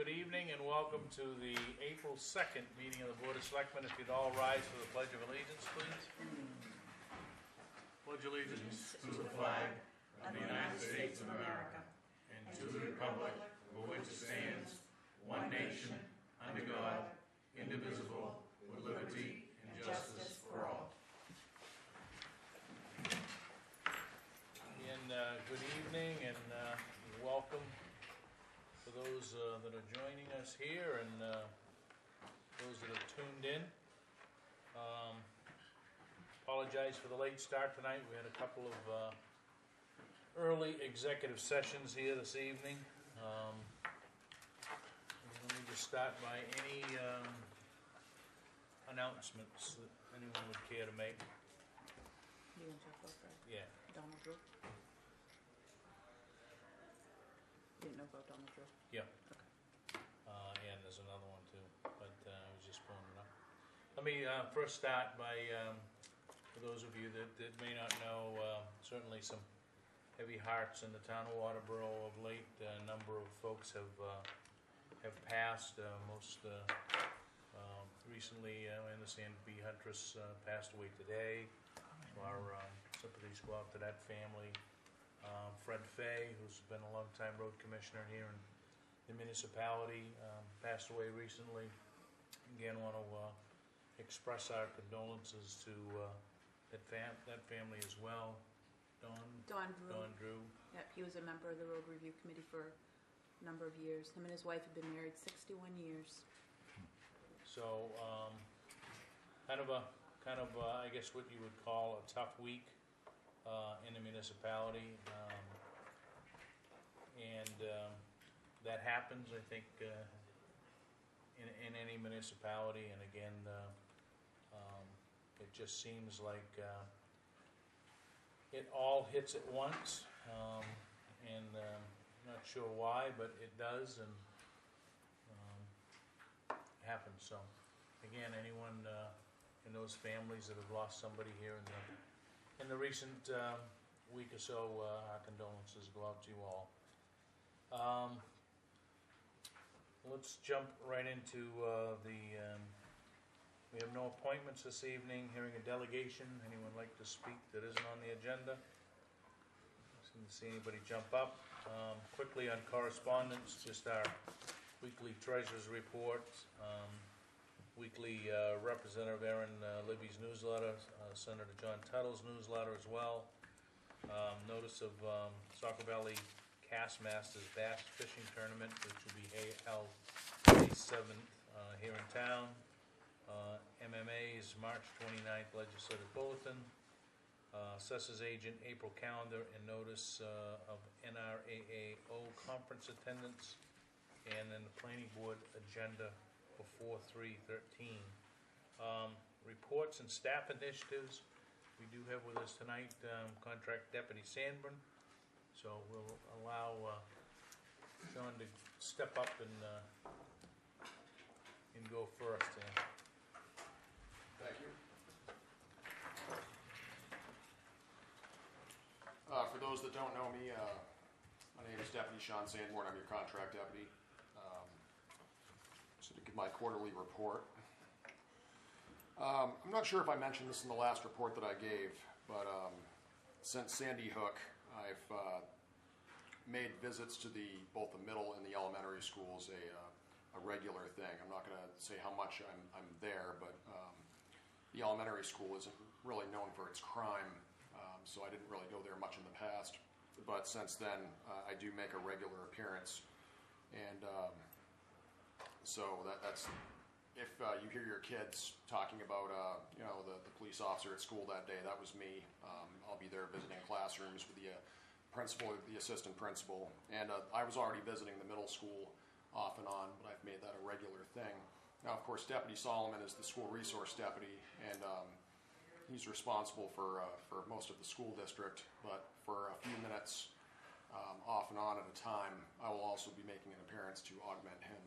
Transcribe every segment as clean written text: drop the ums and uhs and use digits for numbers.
Good evening and welcome to the April 2nd meeting of the Board of Selectmen. If you'd all rise for the Pledge of Allegiance, please. Pledge allegiance To the flag of the United States of America and to the republic for which it stands, one nation, under God, indivisible, with liberty and justice for all. And good evening and welcome for those that are joining us here and those that have tuned in. Apologize for the late start tonight. We had a couple of early executive sessions here this evening. Let me just start by any announcements that anyone would care to make. You and Jeff both, right? Yeah. Donald Drew? Didn't know about Donald Drew? Yeah. Okay. And there's another one too, but I was just pulling it up. Let me first start by, for those of you that may not know, certainly some heavy hearts in the town of Waterboro of late. A number of folks have passed. Most recently, I understand B. Huntress passed away today. So our sympathies go out to that family. Fred Fay, who's been a long-time road commissioner here in the municipality, passed away recently. Again, want to express our condolences to that family as well. Don Drew. Yep, he was a member of the road review committee for a number of years. Him and his wife have been married 61 years. So, kind of I guess what you would call a tough week in the municipality, and that happens, I think, in any municipality. And again, it just seems like it all hits at once, and not sure why, but it does, and it happens. So, again, anyone in those families that have lost somebody here in the recent week or so, our condolences go out to you all. Let's jump right into we have no appointments this evening. Hearing a delegation. Anyone like to speak that isn't on the agenda? Didn't see anybody jump up. Quickly on correspondence, just our weekly treasurer's report, weekly Representative Aaron Libby's newsletter, Senator John Tuttle's newsletter as well. Notice of Saco Valley Castmasters Bass Fishing Tournament, which will be held May 7th here in town. MMA's March 29th Legislative Bulletin. Assessors Agent April calendar and notice of NRAAO conference attendance, and then the Planning Board agenda before 3/13. Reports and staff initiatives. We do have with us tonight Contract Deputy Sanborn, so we'll allow John to step up and go first. Thank you. For those that don't know me, my name is Deputy John Sanborn. I'm your contract deputy. So to give my quarterly report. I'm not sure if I mentioned this in the last report that I gave, but since Sandy Hook, I've made visits to both the middle and the elementary schools a regular thing. I'm not going to say how much I'm there, but the elementary school isn't really known for its crime, so I didn't really go there much in the past. But since then, I do make a regular appearance, and so that's if you hear your kids talking about the police officer at school that day, that was me. I'll be there visiting classrooms with the principal, the assistant principal, and I was already visiting the middle school off and on, but I've made that a regular thing. Now, of course, Deputy Solomon is the school resource deputy, and he's responsible for most of the school district, but for a few minutes off and on at a time, I will also be making an appearance to augment him.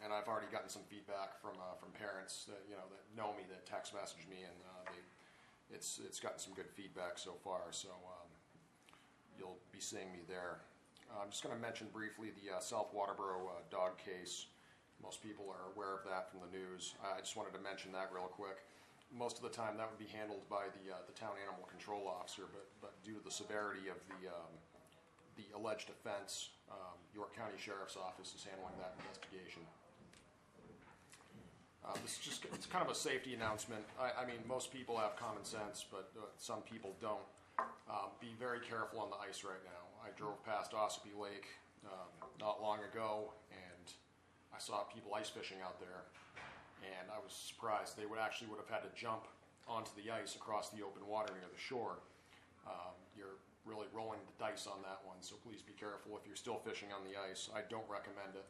And I've already gotten some feedback from parents that that know me, that text message me, and it's gotten some good feedback so far. So you'll be seeing me there. I'm just going to mention briefly the South Waterboro dog case. Most people are aware of that from the news. I just wanted to mention that real quick. Most of the time that would be handled by the town animal control officer, but due to the severity of the alleged offense, York County Sheriff's Office is handling that investigation. It's kind of a safety announcement. I mean, most people have common sense, but some people don't. Be very careful on the ice right now. I drove past Ossipee Lake not long ago, and I saw people ice fishing out there, and I was surprised. They would have had to jump onto the ice across the open water near the shore. You're really rolling the dice on that one, so please be careful if you're still fishing on the ice. I don't recommend it.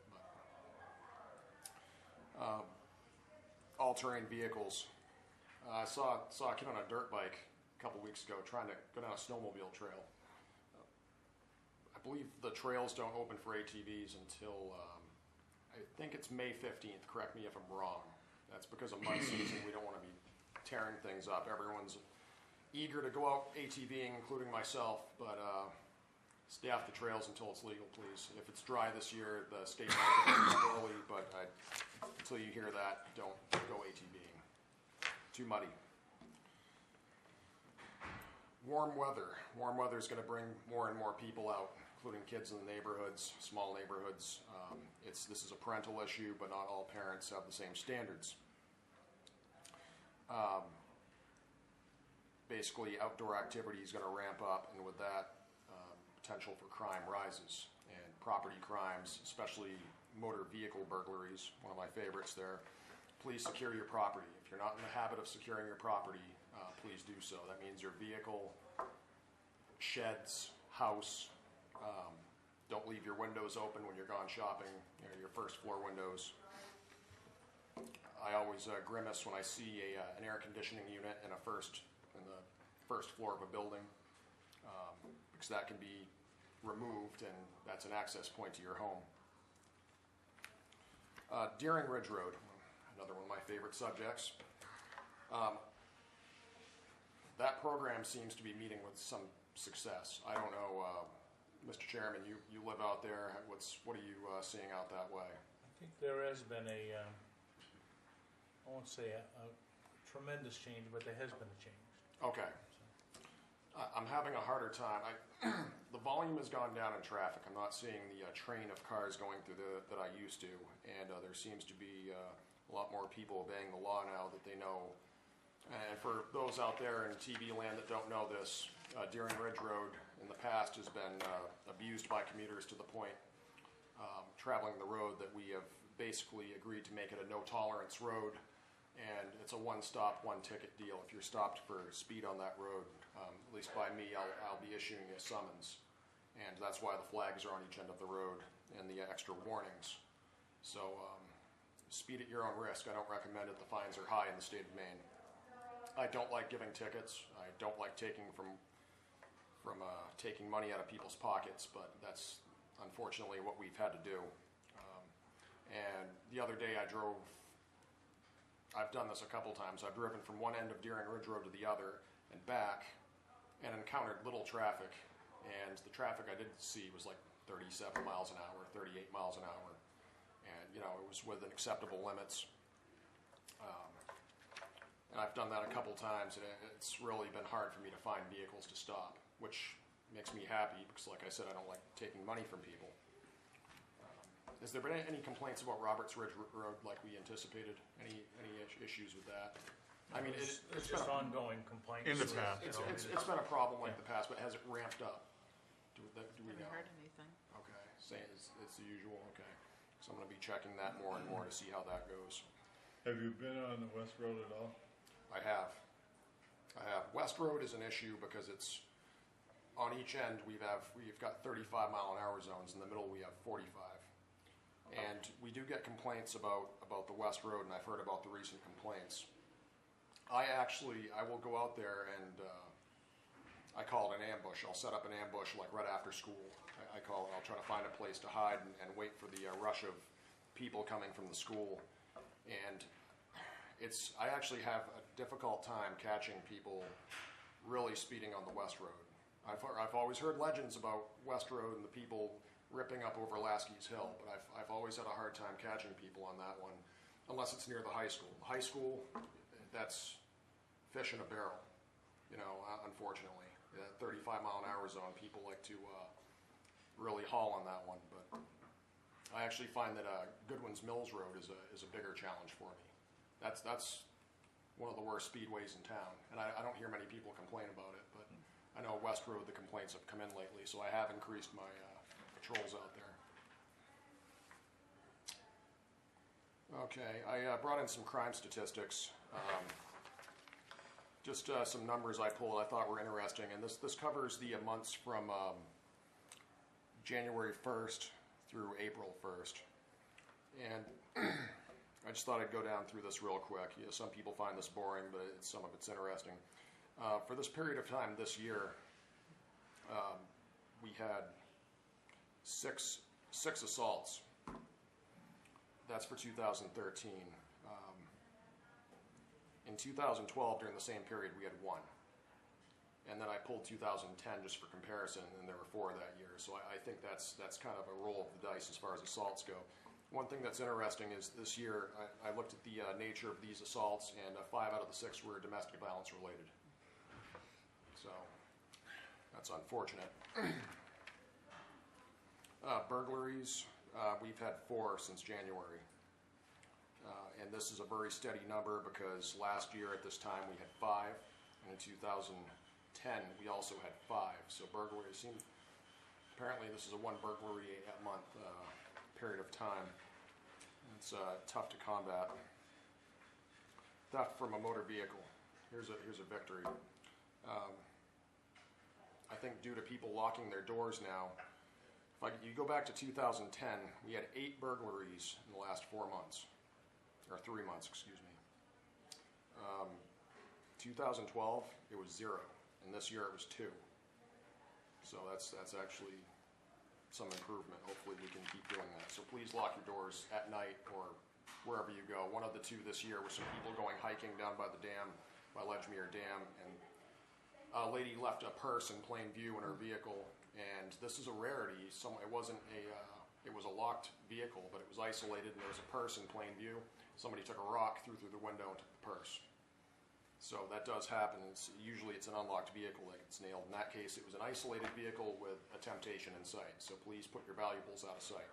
But, all-terrain vehicles. I saw a kid on a dirt bike a couple weeks ago trying to go down a snowmobile trail. I believe the trails don't open for ATVs until, I think it's May 15th. Correct me if I'm wrong. That's because of mud season. We don't want to be tearing things up. Everyone's eager to go out ATVing, including myself, but stay off the trails until it's legal, please. If it's dry this year, the state might get it early, but until you hear that, don't go ATVing. Too muddy. Warm weather. Warm weather is going to bring more and more people out, including kids in the neighborhoods, small neighborhoods. This is a parental issue, but not all parents have the same standards. Basically, outdoor activity is going to ramp up, and with that, potential for crime rises. And property crimes, especially motor vehicle burglaries, one of my favorites there. Please secure your property. If you're not in the habit of securing your property, please do so. That means your vehicle, sheds, house. Don't leave your windows open when you're gone shopping, your first floor windows. I always grimace when I see an air conditioning unit in the first floor of a building, because that can be removed, and that's an access point to your home. Deering Ridge Road, another one of my favorite subjects. That program seems to be meeting with some success. I don't know, Mr. Chairman, you live out there. What are you seeing out that way? I think there has been I won't say a tremendous change, but there has been a change. Okay. I'm having a harder time. The volume has gone down in traffic. I'm not seeing the train of cars going through that I used to, and there seems to be a lot more people obeying the law now that they know. And for those out there in TV land that don't know this, Deering Ridge Road in the past has been abused by commuters to the point traveling the road that we have basically agreed to make it a no-tolerance road, and it's a one-stop, one-ticket deal. If you're stopped for speed on that road, at least by me, I'll be issuing a summons, and that's why the flags are on each end of the road and the extra warnings. So speed at your own risk. I don't recommend it. The fines are high in the state of Maine. I don't like giving tickets. I don't like taking taking money out of people's pockets, but that's unfortunately what we've had to do. And the other day I've done this a couple times. I've driven from one end of Deering Ridge Road to the other and back and encountered little traffic, and the traffic I did see was like 37 miles an hour, 38 miles an hour, and it was within acceptable limits. And I've done that a couple times, and it's really been hard for me to find vehicles to stop, which makes me happy because, like I said, I don't like taking money from people. Has there been any complaints about Roberts Ridge Road like we anticipated? Any issues with that? I mean, it's just ongoing complaints. In the past. It's been a problem like the past, but has it ramped up? Do we know? Haven't heard anything. Okay, same it's the usual. Okay, so I'm going to be checking that more and more to see how that goes. Have you been on the West Road at all? I have. West Road is an issue because it's on each end we've got 35-mile-an-hour zones. In the middle we have 45. And we do get complaints about the West Road, and I've heard about the recent complaints. I will go out there and I call it an ambush. I'll set up an ambush like right after school. I call it. I'll try to find a place to hide and wait for the rush of people coming from the school. And I actually have a difficult time catching people really speeding on the West Road. I've always heard legends about West Road and the people ripping up over Lasky's Hill, but I've always had a hard time catching people on that one, unless it's near the high school. The high school, that's fish in a barrel, you know, unfortunately. 35-mile-an-hour zone, people like to really haul on that one, but I actually find that Goodwin's Mills Road is a bigger challenge for me. That's one of the worst speedways in town, and I don't hear many people complain about it, but I know West Road, the complaints have come in lately, so I have increased my patrols out there. Okay, I brought in some crime statistics. Just some numbers I pulled I thought were interesting, and this covers the months from January 1st through April 1st. And I just thought I'd go down through this real quick. You know, some people find this boring, but some of it's interesting. For this period of time this year, we had six assaults. That's for 2013. In 2012, during the same period, we had 1. And then I pulled 2010 just for comparison, and there were 4 that year. So I think that's kind of a roll of the dice as far as assaults go. One thing that's interesting is this year, I looked at the nature of these assaults, and 5 out of the 6 were domestic violence related. So that's unfortunate. Burglaries, we've had 4 since January. And this is a very steady number because last year at this time we had 5, and in 2010 we also had 5. So burglaries seem, apparently this is a 1 burglary a month period of time. It's tough to combat. Theft from a motor vehicle. Here's a victory. I think due to people locking their doors now, you go back to 2010, we had 8 burglaries in the last 4 months. Or 3 months, excuse me. 2012, it was 0, and this year it was 2. So that's actually some improvement. Hopefully we can keep doing that. So please lock your doors at night or wherever you go. One of the 2 this year was some people going hiking down by the dam, by Ledgmere Dam, and a lady left a purse in plain view in her vehicle, and this is a rarity. It wasn't it was a locked vehicle, but it was isolated, and there was a purse in plain view. Somebody took a rock, threw through the window, and took the purse. So that does happen. Usually it's an unlocked vehicle that gets nailed. In that case, it was an isolated vehicle with a temptation in sight. So please put your valuables out of sight.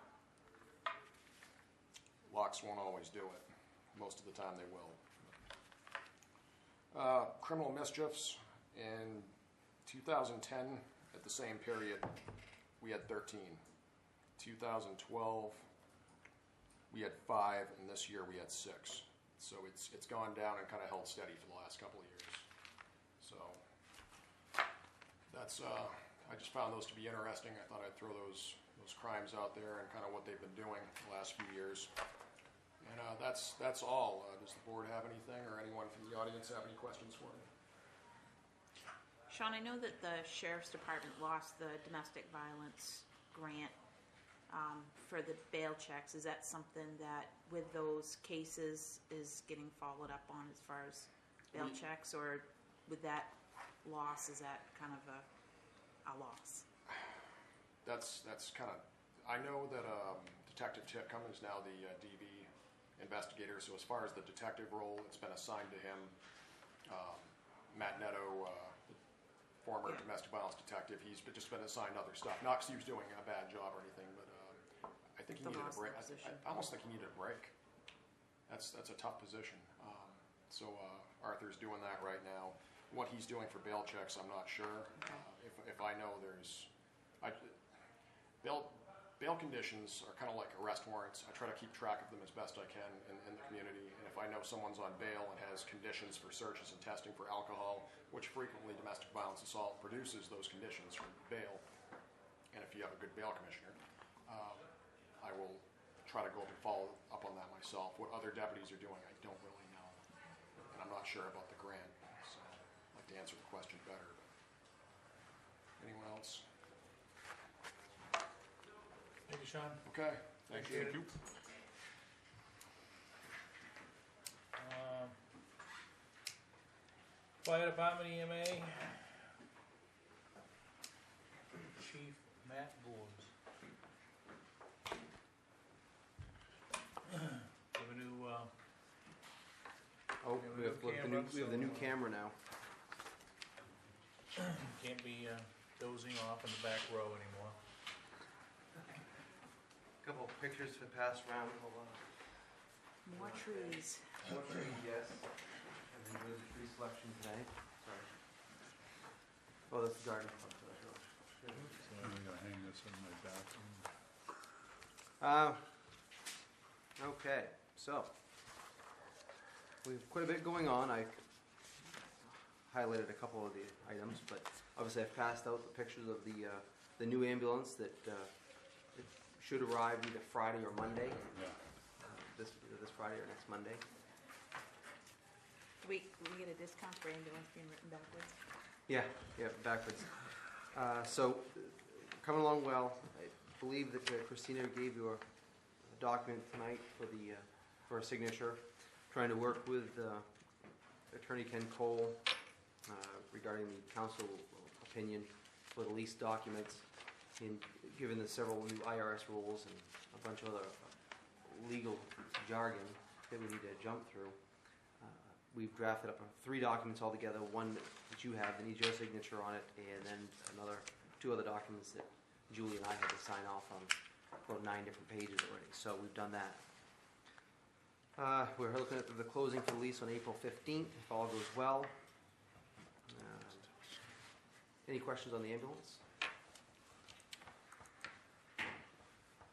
Locks won't always do it. Most of the time they will. Criminal mischiefs. In 2010, at the same period, we had 13. 2012, we had 5, and this year we had 6. So it's gone down and kind of held steady for the last couple of years. So that's I just found those to be interesting. I thought I'd throw those crimes out there and kind of what they've been doing the last few years. And that's all. Does the board have anything, or anyone from the audience have any questions for me? Sean, I know that the Sheriff's Department lost the domestic violence grant for the bail checks. Is that something that, with those cases, is getting followed up on as far as bail checks, or with that loss, is that kind of a loss? That's kind of, I know that Detective Tip Cummins now the DV investigator, so as far as the detective role, it's been assigned to him. Matt Netto, the former domestic violence detective, he's just been assigned other stuff. Not because he was doing a bad job or anything, but I think he needed a break. I almost think he needed a break. That's a tough position. So Arthur's doing that right now. What he's doing for bail checks, I'm not sure. If I know bail conditions are kind of like arrest warrants. I try to keep track of them as best I can in the community. And if I know someone's on bail and has conditions for searches and testing for alcohol, which frequently domestic violence assault produces those conditions for bail, and if you have a good bail commissioner, I will try to go up and follow up on that myself. What other deputies are doing, I don't really know. And I'm not sure about the grant, so I'd like to answer the question better. Anyone else? Thank you, Sean. Okay, thank you. Fire Department EMA, Chief Matt Boers. camera. We have the new camera now. Can't be dozing off in the back row anymore. Couple of pictures to pass around. Hold on. More trees. More trees, yes. And then there's a tree selection today. Sorry. Oh, that's the garden club. So I'm gonna hang this in my bathroom. Okay, so we have quite a bit going on. I highlighted a couple of the items, but obviously I've passed out the pictures of the new ambulance that it should arrive either Friday or Monday. Yeah. This Friday or next Monday. Do we get a discount for ambulance being written backwards? Yeah, backwards. So coming along well. I believe that Christina gave you a document tonight for a signature. Trying to work with Attorney Ken Cole regarding the council opinion for the lease documents, and given the several new IRS rules and a bunch of other legal jargon that we need to jump through. We've drafted up 3 documents altogether, one that you have that needs your signature on it, and then 2 other documents that Julie and I had to sign off on, about 9 different pages already, so we've done that. We're looking at the closing for the lease on April 15th, if all goes well. Any questions on the ambulance?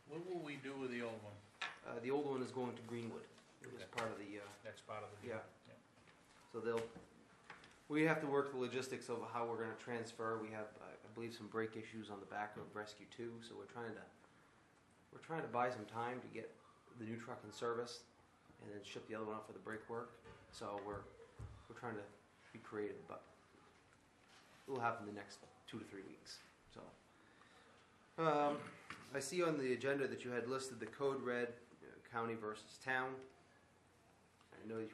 What will we do with the old one? The old one is going to Greenwood. It was Okay. part of the, That's part of the deal. so we have to work the logistics of how we're gonna transfer. We have, I believe, some brake issues on the back of Rescue 2, so we're trying to buy some time to get the new truck in service and then ship the other one out for the brake work. So we're trying to be creative, but it will happen the next 2 to 3 weeks. So, I see on the agenda that you had listed the code red, county versus town. I know you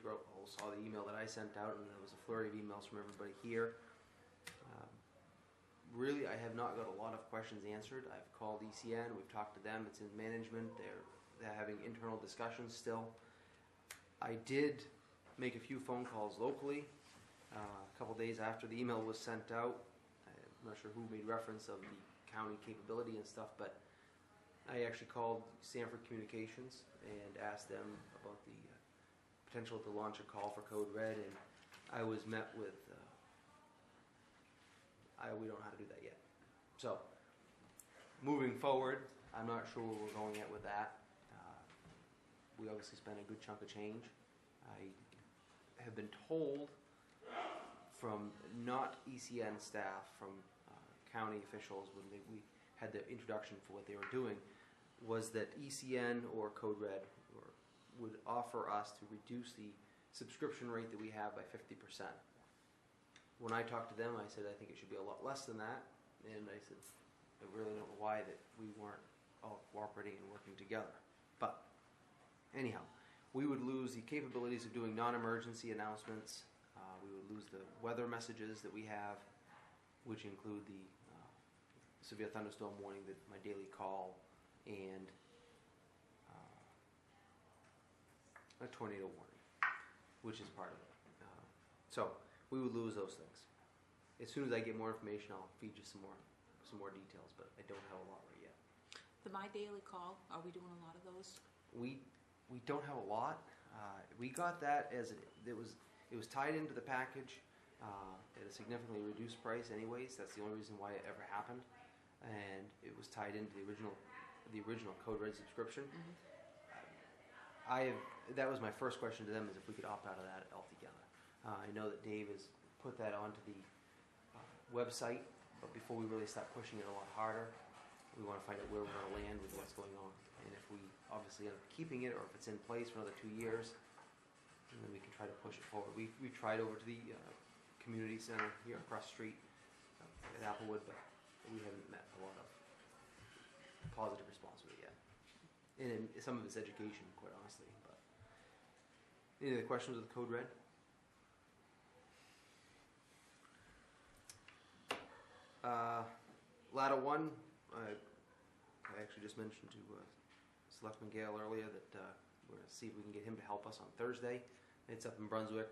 saw the email that I sent out, and there was a flurry of emails from everybody here. Really, I have not got a lot of questions answered. I've called ECN, we've talked to them, it's in management, they're having internal discussions still. I did make a few phone calls locally a couple days after the email was sent out. I'm not sure who made reference of the county capability and stuff, but I actually called Sanford Communications and asked them about the potential to launch a call for Code Red, and I was met with, we don't know how to do that yet. So, moving forward, I'm not sure where we're going at with that. We obviously spent a good chunk of change. I have been told from not ECN staff, from county officials when we had the introduction for what they were doing, was that ECN or Code Red would offer us to reduce the subscription rate that we have by 50%. When I talked to them, I said I think it should be a lot less than that, and I said I really don't know why that we weren't all cooperating and working together. But anyhow, we would lose the capabilities of doing non-emergency announcements. We would lose the weather messages that we have, which include the severe thunderstorm warning, my daily call, and a tornado warning, which is part of it. So we would lose those things. As soon as I get more information, I'll feed you some more details, but I don't have a lot right yet. The My Daily Call, are we doing a lot of those? We don't have a lot. We got that as it was tied into the package at a significantly reduced price anyways. That's the only reason why it ever happened, and it was tied into the original Code Red subscription. That was my first question to them, is if we could opt out of that altogether. I know that Dave has put that onto the website, but before we really start pushing it a lot harder, we want to find out where we're going to land with what's going on. And if we obviously end up keeping it, or if it's in place for another 2 years, and then we can try to push it forward. We tried over to the community center here across the street at Applewood, but we haven't met a lot of positive response with it yet. And some of it's education, quite honestly. But any other questions with the Code Red? Ladder 1, I actually just mentioned to Selectman Gale earlier that we're going to see if we can get him to help us on Thursday. It's up in Brunswick.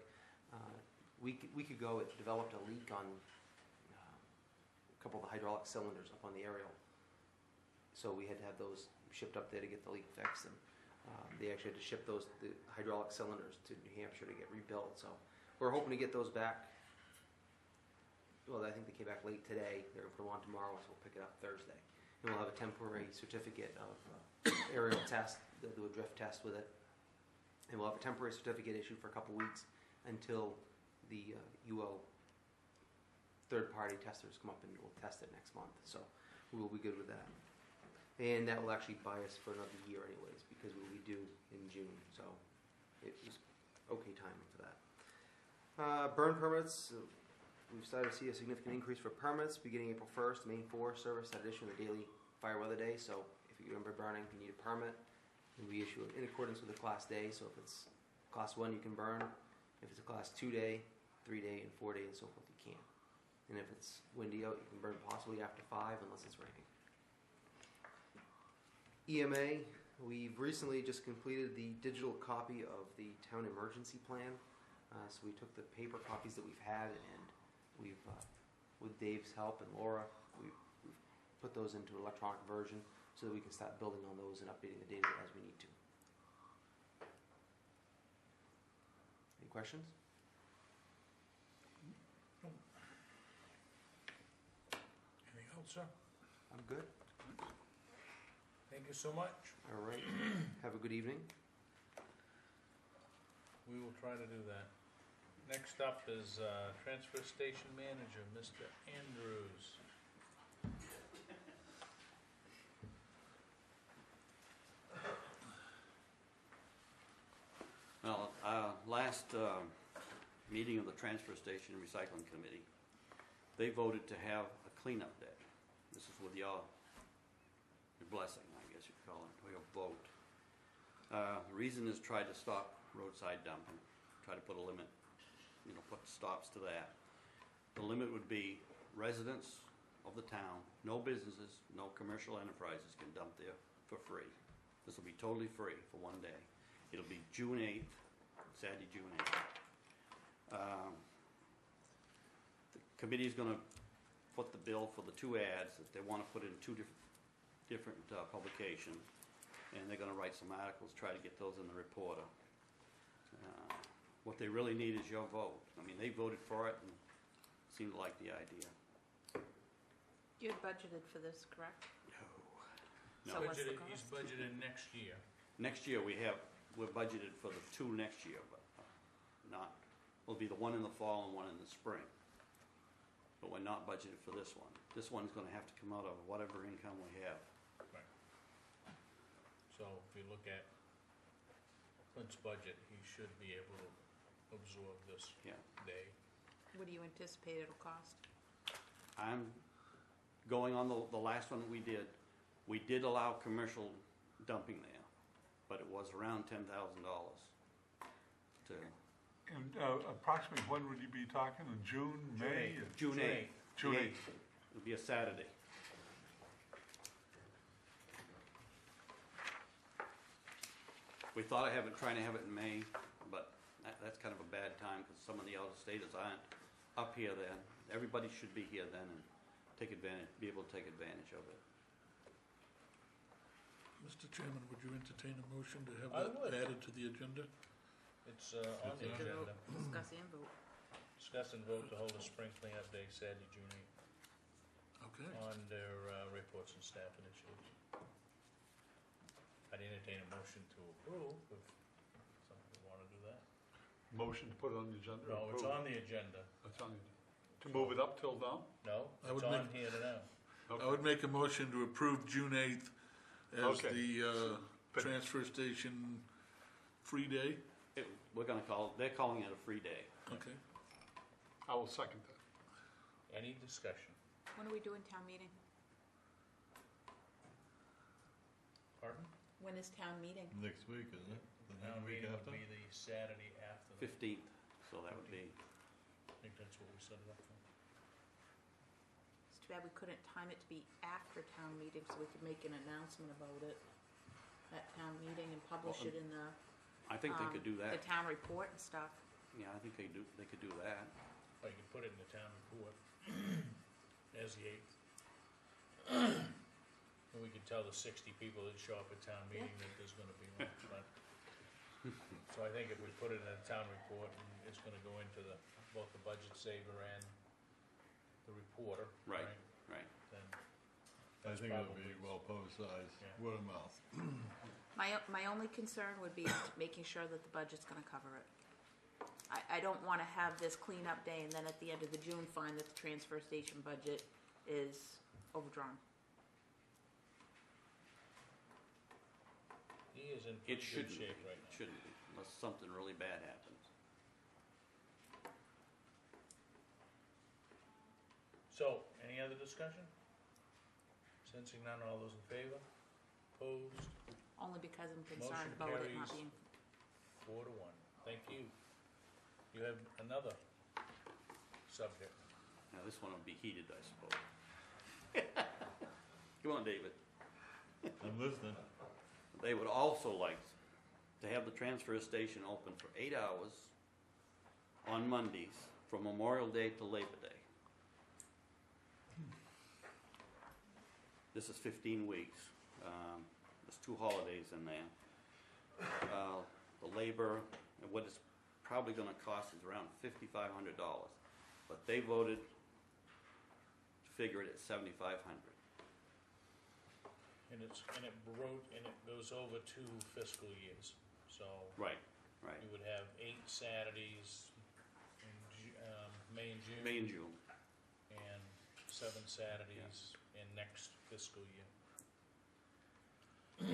we could go, it developed a leak on a couple of the hydraulic cylinders up on the aerial. So we had to have those shipped up there to get the leak fixed, and they actually had to ship the hydraulic cylinders to New Hampshire to get rebuilt. So we're hoping to get those back. Well, I think they came back late today. They're going to put them on tomorrow, so we'll pick it up Thursday. And we'll have a temporary certificate of aerial test. They'll do a drift test with it. And we'll have a temporary certificate issued for a couple weeks until the UO third-party testers come up and we'll test it next month. So we will be good with that. And that will actually buy us for another year anyways, because we'll be due in June. So it was okay timing for that. Burn permits. We've started to see a significant increase for permits beginning April 1st. Main Forest Service had issued the daily fire weather day. So if you remember burning, you need a permit. And we issue it in accordance with the Class Day. So if it's Class 1, you can burn. If it's a Class 2 day, 3 day, and 4 day, and so forth, you can't. And if it's windy out, you can burn possibly after 5 unless it's raining. EMA, we've recently just completed the digital copy of the town emergency plan. So we took the paper copies that we've had and we've, with Dave's help and Laura, we've put those into an electronic version so that we can start building on those and updating the data as we need to. Any questions? Anything else, sir? I'm good. Thank you so much. All right. Have a good evening. We will try to do that. Next up is Transfer Station Manager, Mr. Andrews. Well, last meeting of the Transfer Station Recycling Committee, they voted to have a cleanup day. This is with your blessing, I guess you'd call it, or your vote. The reason is try to stop roadside dumping, try to put a limit, put stops to that. The limit would be residents of the town, no businesses, no commercial enterprises can dump there for free. This will be totally free for one day. It'll be June 8th, Saturday, June 8th. The committee is going to put the bill for the 2 ads that they want to put in 2 different publications, and they're going to write some articles, try to get those in the Reporter. What they really need is your vote. I mean, they voted for it and seemed to like the idea. You had budgeted for this, correct? No. So what's the He's cost? budgeted next year. Next year we're budgeted for the 2 next year, but not. It'll be the one in the fall and one in the spring. But we're not budgeted for this one. This one's going to have to come out of whatever income we have. Right. So if you look at Clint's budget, he should be able to absorb this day. What do you anticipate it'll cost? I'm going on the last one we did. We did allow commercial dumping there, but it was around $10,000. And approximately when would you be talking? In June, May? June 8th. June 8th. It'll be a Saturday. We thought of trying to have it in May, but that's kind of a bad time because some of the out-of-staters aren't up here then. Everybody should be here then and be able to take advantage of it. Mr. Chairman, would you entertain a motion to have I that would. added to the agenda? It's on the Take a agenda. vote, discuss and vote. Discuss and vote to hold a spring cleanup day Saturday, June 8th, Okay. on their reports and staff initiatives. I'd entertain a motion to approve if somebody want to do that. Motion to put it on the agenda. No, it's on the agenda. It's on the, to move it up till now? No, I it's would on make- here now. I would make a motion to approve June 8th as Okay. the But- transfer station free day. They're calling it a free day. Okay. I will second that. Any discussion? When are we doing town meeting? Pardon? When is town meeting? Next week, isn't it? The Town week meeting after? would be the Saturday after. 15th, so that would be. I think that's what we set it up for. It's too bad we couldn't time it to be after town meeting so we could make an announcement about it at town meeting and publish Well, it in the I think they could do the that. town report and stuff. Yeah, I think they could do that. Or you could put it in the town report as the 8th. And we could tell the 60 people that show up at town meeting that there's gonna be one, but. So I think if we put it in a town report, and it's gonna go into both the budget saver and the reporter, Right. right? Right. Then I that's think it'll be probably- well publicized, Yeah. word of mouth. My only concern would be making sure that the budget's gonna cover it. I don't wanna have this cleanup day and then at the end of the June find that the transfer station budget is overdrawn. He is in It pretty good shouldn't be, shape right now. shouldn't be, unless something really bad happens. So, any other discussion? Sensing none, all those in favor? Opposed? Only because I'm Motion concerned about it not carries. being, 4-1. Thank you. You have another subject. Now, this one will be heated, I suppose. Come on, David. I'm listening. They would also like to have the transfer station open for 8 hours on Mondays from Memorial Day to Labor Day. This is 15 weeks. There's 2 holidays in there. The labor, what it's probably going to cost is around $5,500, but they voted to figure it at $7,500. And it goes over 2 fiscal years. So Right, right. you would have 8 Saturdays in May and June. May and June. And 7 Saturdays in next fiscal year.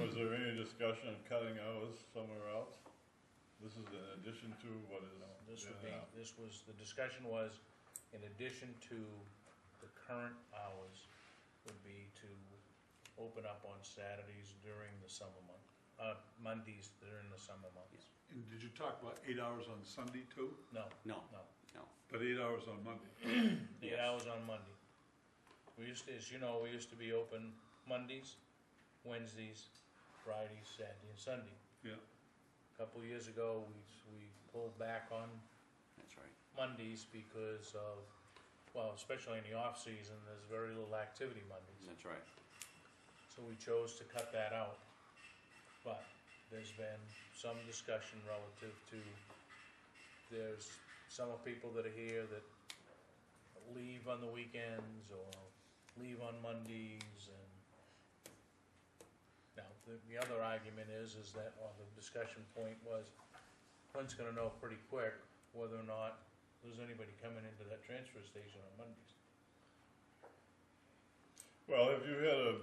Was there any discussion of cutting hours somewhere else? This is in addition to what is This there would be, now. the discussion was, in addition to the current hours, would be to open up on Saturdays during the summer Mondays during the summer months. And did you talk about 8 hours on Sunday too? No, No, no. no. But 8 hours on Monday? 8 Yes. hours on Monday. We used to, as you know, we used to be open Mondays, Wednesdays, Fridays, Saturday, and Sunday. Yeah. A couple of years ago, we pulled back on That's right. Mondays because of, well, especially in the off-season, there's very little activity Mondays. That's right. So we chose to cut that out. But there's been some discussion relative to, there's some people that are here that leave on the weekends or leave on Mondays, and now the other argument is that, or the discussion point was, Clint's gonna know pretty quick whether or not there's anybody coming into that transfer station on Mondays. Well, have you had a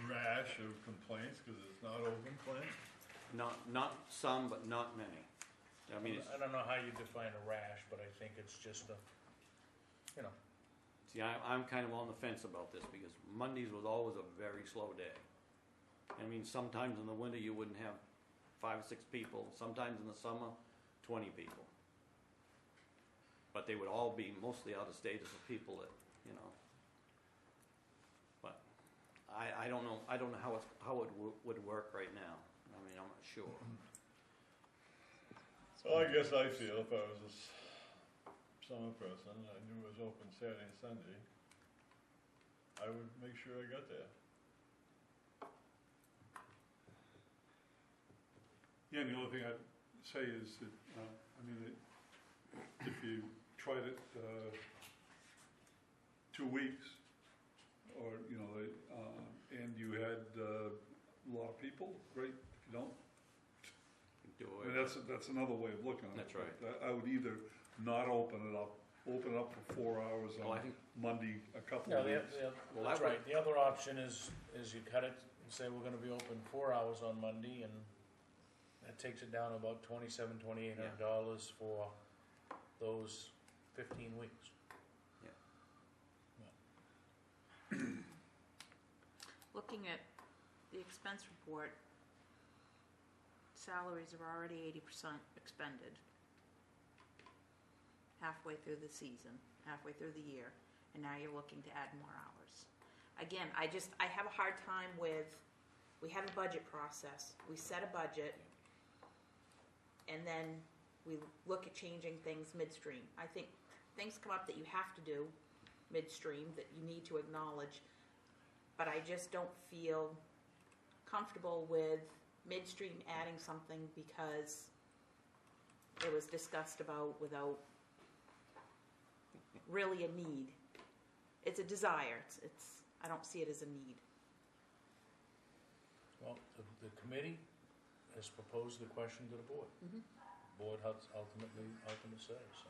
rash of complaints because it's not open, Clint? Not some, but not many. I mean, it's, I don't know how you define a rash, but I think it's just a, you know, see, I'm kind of on the fence about this because Mondays was always a very slow day. I mean, sometimes in the winter you wouldn't have 5 or 6 people. Sometimes in the summer, 20 people. But they would all be mostly out of state of people that, you know. But I don't know. I don't know how it would work right now. I mean, I'm not sure. Well, I guess I feel if I was a summer person, I knew it was open Saturday and Sunday, I would make sure I got there. Yeah, and the only thing I'd say is that, I mean, that if you tried it 2 weeks, or, you know, and you had a lot of people, great. If you don't, Do I mean, that's another way of looking at it. That's right. But I would either not open it up for 4 hours Well, I on think Monday, a couple no, of weeks. Well, that's that would- right. The other option is you cut it and say we're gonna be open 4 hours on Monday, and that takes it down to about $2,800 for those 15 weeks. looking at the expense report, salaries are already 80% expended. Halfway through the season, halfway through the year, and now you're looking to add more hours. Again, I have a hard time with, we have a budget process, we set a budget, and then we look at changing things midstream. I think things come up that you have to do midstream that you need to acknowledge, but I just don't feel comfortable with midstream adding something because it was discussed about without really a need. It's a desire. It's I don't see it as a need. Well, the committee has proposed the question to the board. Mhm. Board has ultimate say, so.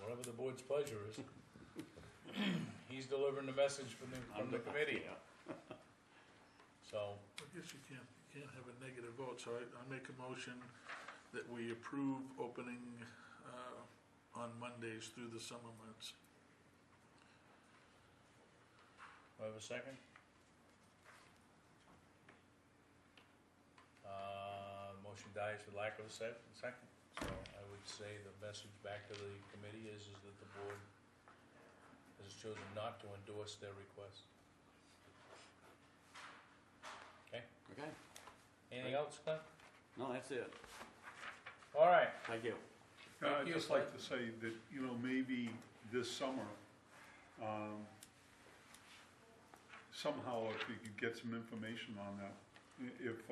Whatever the board's pleasure is. He's delivering the message from the committee. So, I guess you can't have a negative vote, so I make a motion that we approve opening on Mondays through the summer months. do I have a second? Motion dies for lack of a second. So I would say the message back to the committee is that the board has chosen not to endorse their request. Okay? Okay. Anything else, Glenn? No, that's it. All right. Thank you. I'd just like to say that, you know, maybe this summer, somehow if you could get some information on that, if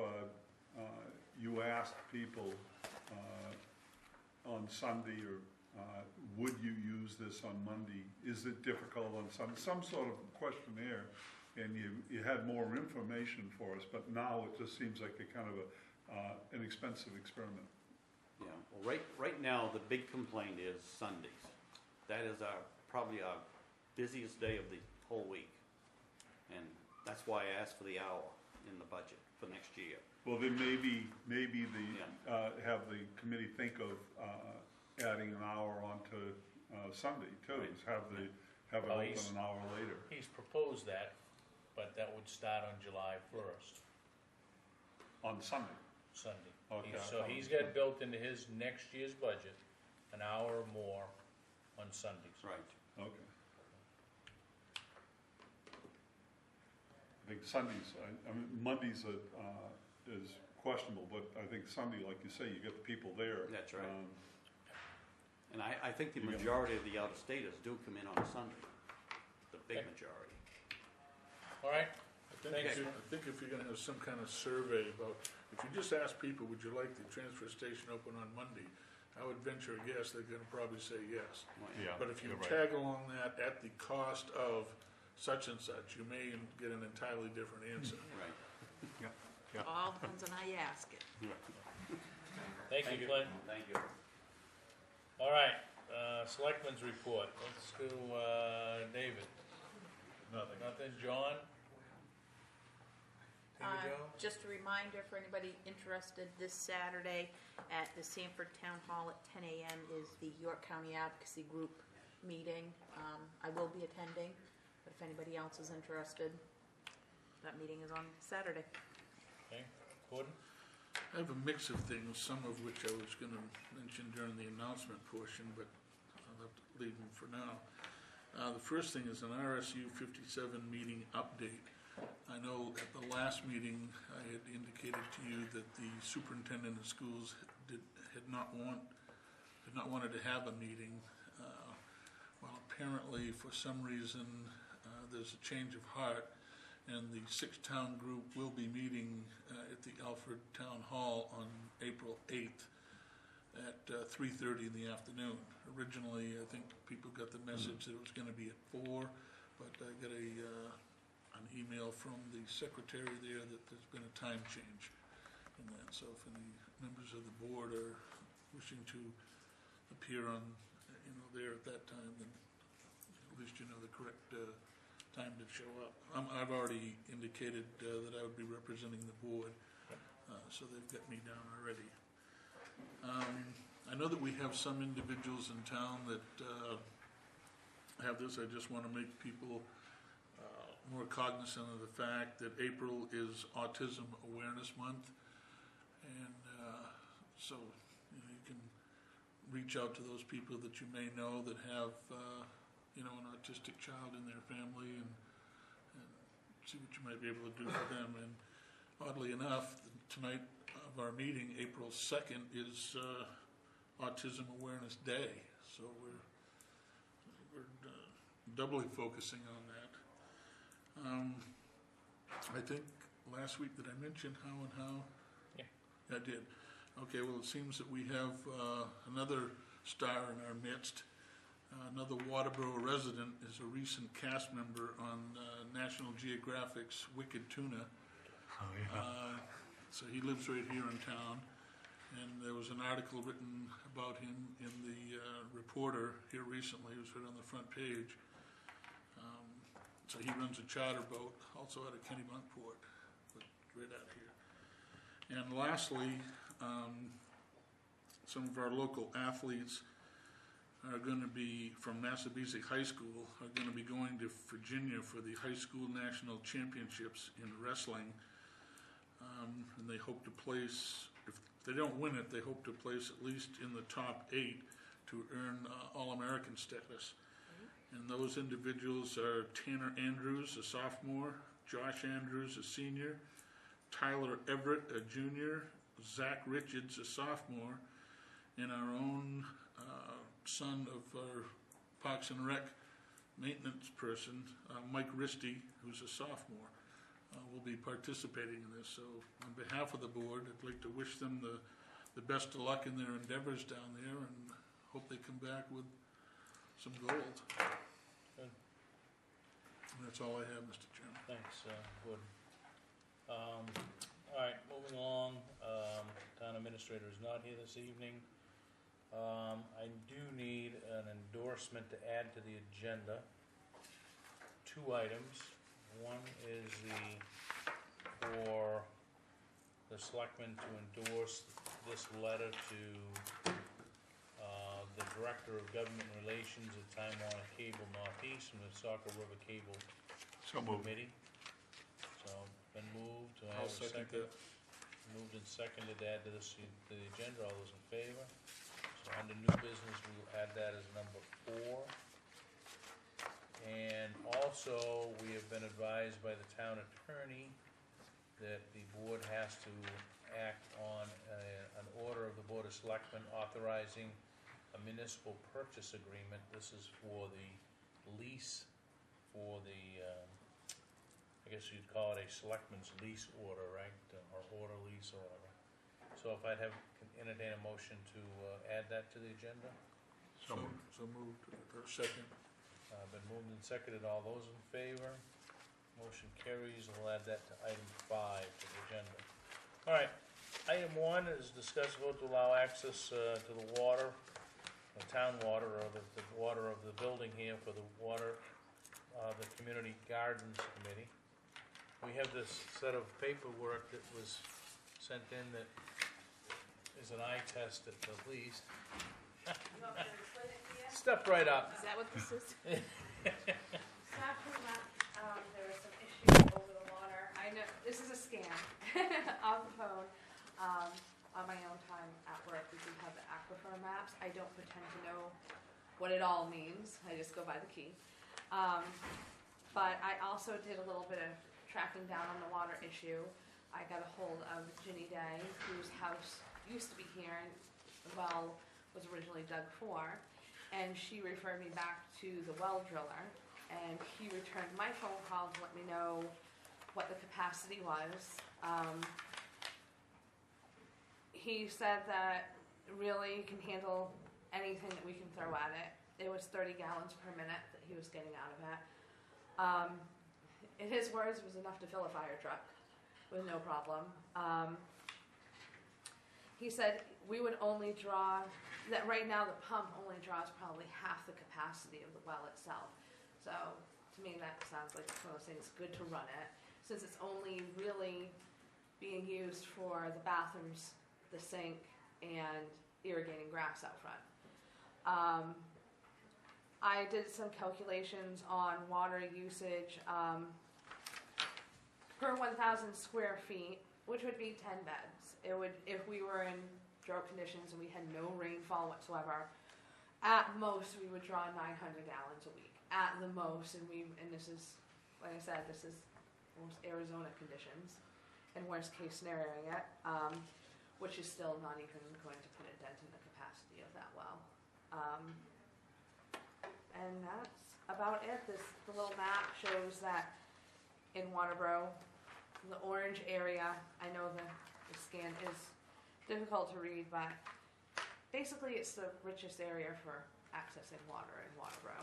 you asked people on Sunday or would you use this on Monday? Is it difficult on Sunday? Some sort of questionnaire, and you had more information for us, but now it just seems like a kind of an expensive experiment. Yeah, well, right now, the big complaint is Sundays. That is probably our busiest day of the whole week. And that's why I asked for the hour in the budget for next year. Well, then maybe have the committee think of adding an hour onto Sunday too. Right. Have it Well, open an hour later. He's proposed that, but that would start on July 1st, On Sunday. Sunday. Okay. So he's got built into his next year's budget an hour or more on Sundays. Right. Okay. I think Sundays, I mean, Mondays is questionable, but I think Sunday, like you say, you get the people there. That's right. And I think the majority of the out-of-staters do come in on a Sunday. The big Okay. majority. All right? I think if you're gonna have some kind of survey about, if you just ask people, would you like the transfer station open on Monday? I would venture a guess they're gonna probably say yes. Well, Yeah. But if you you're right. tag along that at the cost of such and such, you may get an entirely different answer. Right. Yeah. All depends on how you ask it. Thank you, Glenn. Thank you. All right, Selectmen's report. Let's go, David. Nothing. Nothing, John? David, Joe? Just a reminder for anybody interested, this Saturday at the Sanford Town Hall at 10 a.m. is the York County Advocacy Group meeting. I will be attending, but if anybody else is interested, that meeting is on Saturday. Okay, Gordon? I have a mix of things, some of which I was gonna mention during the announcement portion, but I'll have to leave them for now. The first thing is an RSU 57 meeting update. I know at the last meeting, I had indicated to you that the superintendent of schools had not wanted to have a meeting. Well, apparently, for some reason, there's a change of heart, and the 6-town group will be meeting at the Alfred Town Hall on April 8th at 3:30 in the afternoon. Originally, I think people got the message that it was going to be at 4, but I got an email from the secretary there that there's been a time change in that. So if any members of the board are wishing to appear on, there at that time, then at least you know the correct time to show up. I've already indicated that I would be representing the board, so they've got me down already. I know that we have some individuals in town that have this. I just want to make people more cognizant of the fact that April is Autism Awareness Month, and so you can reach out to those people that you may know that have an autistic child in their family, and see what you might be able to do for them. And oddly enough, tonight of our meeting, April 2nd, is Autism Awareness Day. So we're doubly focusing on that. I think last week, did I mention how and how? Yeah. I did. Okay, well, it seems that we have another star in our midst. Another Waterboro resident is a recent cast member on National Geographic's Wicked Tuna. Oh, yeah. So he lives right here in town, and there was an article written about him in the Reporter here recently. It was right on the front page. So he runs a charter boat, also out of Kennebunkport, but right out here. And lastly, some of our local athletes are going to be, from Massabesic High School, are going to be going to Virginia for the High School National Championships in wrestling. And they hope to place, if they don't win it, they hope to place at least in the top 8 to earn All-American status. And those individuals are Tanner Andrews, a sophomore, Josh Andrews, a senior, Tyler Everett, a junior, Zach Richards, a sophomore, and our own son of our Parks and Rec maintenance person, Mike Risty, who's a sophomore, will be participating in this. So on behalf of the board, I'd like to wish them the best of luck in their endeavors down there, and hope they come back with some gold. Good. And that's all I have, Mr. Chairman. Thanks, Gordon. All right, moving along. Town administrator is not here this evening. I do need an endorsement to add to the agenda. 2 items. One is for the selectmen to endorse this letter to the Director of Government Relations at Time Warner Cable Northeast and the Saco River Cable So moved. Committee. So, been moved. Do I I'll have a second second? that. Moved and seconded to add to this, to the agenda. All those in favor? So under new business, we will add that as number 4. And also, we have been advised by the town attorney that the board has to act on an order of the Board of Selectmen authorizing a municipal purchase agreement. This is for the lease for the, I guess you'd call it a selectman's lease order, right? Or order lease or whatever. So if I'd entertain a motion to add that to the agenda? So moved, or second. Been moved and seconded. All those in favor? Motion carries. We'll add that to item 5 to the agenda. All right. Item 1 is discuss vote to allow access to the water, the town water, or the water of the building here for the water, the Community Gardens Committee. We have this set of paperwork that was sent in that is an eye test at the least. Step right up. Is that what this is? After that, there was some issues over the water. I know, this is a scam on the phone. On my own time at work, we do have the aquifer maps. I don't pretend to know what it all means. I just go by the key. But I also did a little bit of tracking down on the water issue. I got a hold of Ginny Day, whose house used to be here and the well was originally dug for. And she referred me back to the well driller, and he returned my phone call to let me know what the capacity was. He said that really he can handle anything that we can throw at it. It was 30 gallons per minute that he was getting out of it. In his words, it was enough to fill a fire truck with no problem. He said we would only draw, that right now the pump only draws probably half the capacity of the well itself. So to me that sounds like one of those things, good to run it, since it's only really being used for the bathrooms, the sink, and irrigating grass out front. I did some calculations on water usage per 1,000 square feet, which would be 10 beds. It would, if we were in drought conditions and we had no rainfall whatsoever, at most we would draw 900 gallons a week. At the most, and this is, like I said, this is almost Arizona conditions. in worst case scenarioing it, which is still not even going to put a dent in the capacity of that well. And that's about it. The little map shows that in Waterboro, the orange area, I know the scan is difficult to read, but basically it's the richest area for accessing water in Waterboro,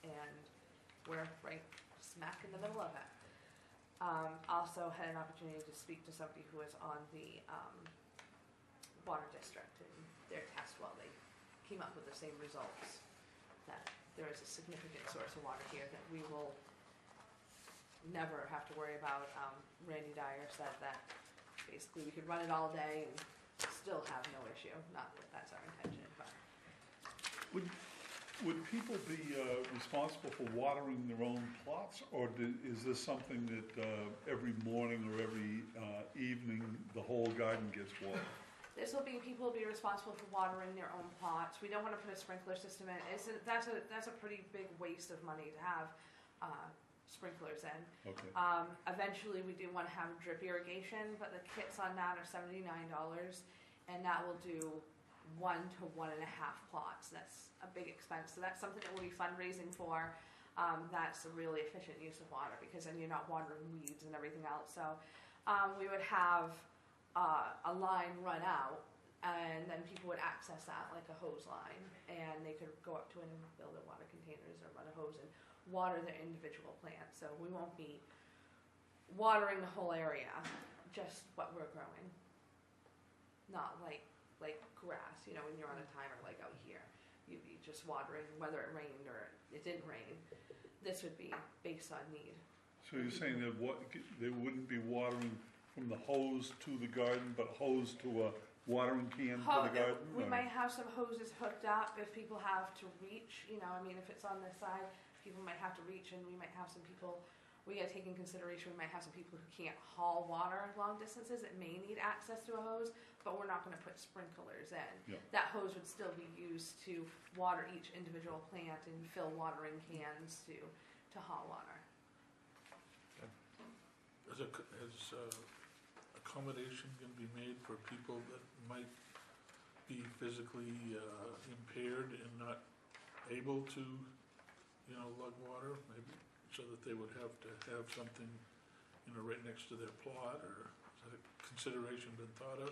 and we're right smack in the middle of it. Also had an opportunity to speak to somebody who was on the water district and their test well. They came up with the same results, that there is a significant source of water here that we will never have to worry about. Randy Dyer said that basically we could run it all day and still have no issue. Not that that's our intention, but. Would people be responsible for watering their own plots, or is this something that every morning or every evening the whole garden gets watered? People will be responsible for watering their own plots. We don't want to put a sprinkler system in. That's a pretty big waste of money to have sprinklers in. Okay. Eventually, we do want to have drip irrigation, but the kits on that are $79, and that will do 1 to 1.5 plots. That's a big expense. So that's something that we'll be fundraising for. That's a really efficient use of water, because then you're not watering weeds and everything else. So we would have a line run out, and then people would access that like a hose line, and they could go up to it and fill their water containers or run a hose and water their individual plants. So we won't be watering the whole area, just what we're growing. Not like grass, when you're on a timer like out here. You'd be just watering whether it rained or it didn't rain. This would be based on need. So you're saying that they wouldn't be watering from the hose to the garden, but hose to a watering can for the garden? We might have some hoses hooked up if people have to reach. If it's on this side, people might have to reach, and we might have some people. We got to take in consideration, we might have some people who can't haul water long distances that may need access to a hose, but we're not going to put sprinklers in. Yeah. That hose would still be used to water each individual plant and fill watering cans to haul water. Is accommodation going to be made for people that might be physically impaired and not able to, lug water, maybe? So that they would have to have something, right next to their plot, or has that consideration been thought of?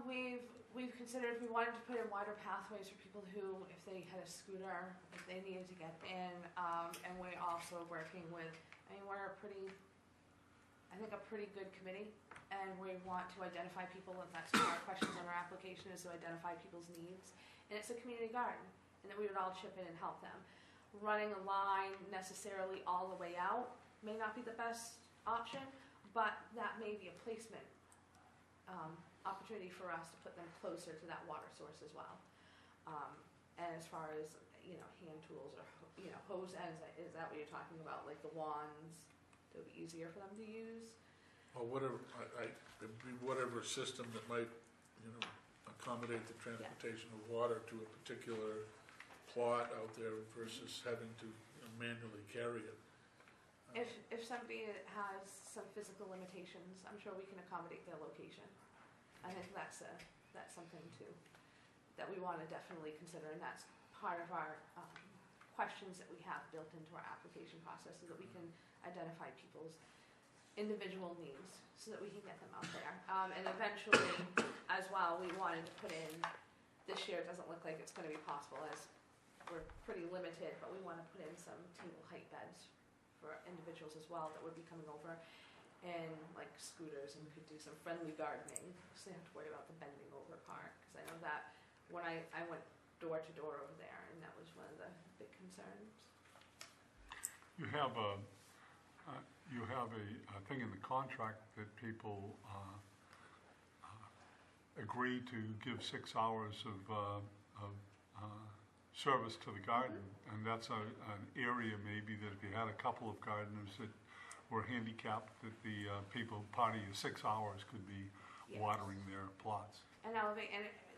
We've considered if we wanted to put in wider pathways for people who, if they had a scooter, if they needed to get in, and we're also working with, we're a pretty good committee, and we want to identify people, and that's one of our questions on our application, is to identify people's needs. And it's a community garden, and that we would all chip in and help them. Running a line necessarily all the way out may not be the best option, but that may be a placement opportunity for us to put them closer to that water source as well. And as far as hand tools or hose ends, is that what you're talking about? Like the wands, it would be easier for them to use. Or whatever, it'd be whatever system that might, accommodate the transportation of water to a particular plot out there versus having to manually carry it. If somebody has some physical limitations, I'm sure we can accommodate their location. I think that's something too that we want to definitely consider, and that's part of our questions that we have built into our application process, so that we can identify people's individual needs, so that we can get them out there. And eventually, as well, we wanted to put in. This year, it doesn't look like it's going to be possible, as we're pretty limited, but we want to put in some table height beds for individuals as well that would be coming over, and like scooters, and could do some friendly gardening, so they have to worry about the bending over part. Because I know that when I went door to door over there, and that was one of the big concerns. You have a thing in the contract that people agree to give 6 hours of service to the garden, and that's an area maybe that if you had a couple of gardeners that were handicapped, that the part of your 6 hours could be watering their plots. And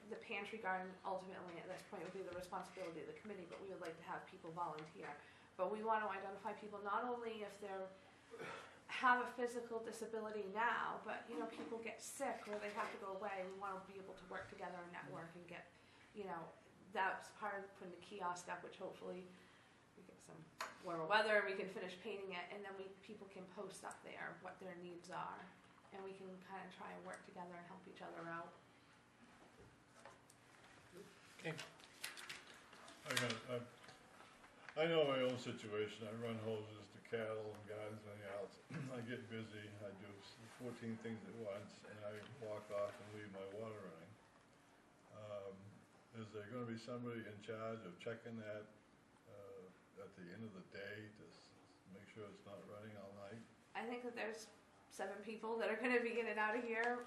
the pantry garden ultimately at this point would be the responsibility of the committee, but we would like to have people volunteer. But we want to identify people not only if they're have a physical disability now, but you know, people get sick or they have to go away. We want to be able to work together and network and get, you know, that's part of putting the kiosk up, which hopefully we get some warmer weather, we can finish painting it, and then people can post up there what their needs are, and we can kind of try and work together and help each other out. Okay. I know my own situation. I run hoses to cattle and gardens and everything else. I get busy. I do 14 things at once, and I walk off and leave my water running. Is there going to be somebody in charge of checking that at the end of the day to make sure it's not running all night? I think that there's 7 people that are going to be in and out of here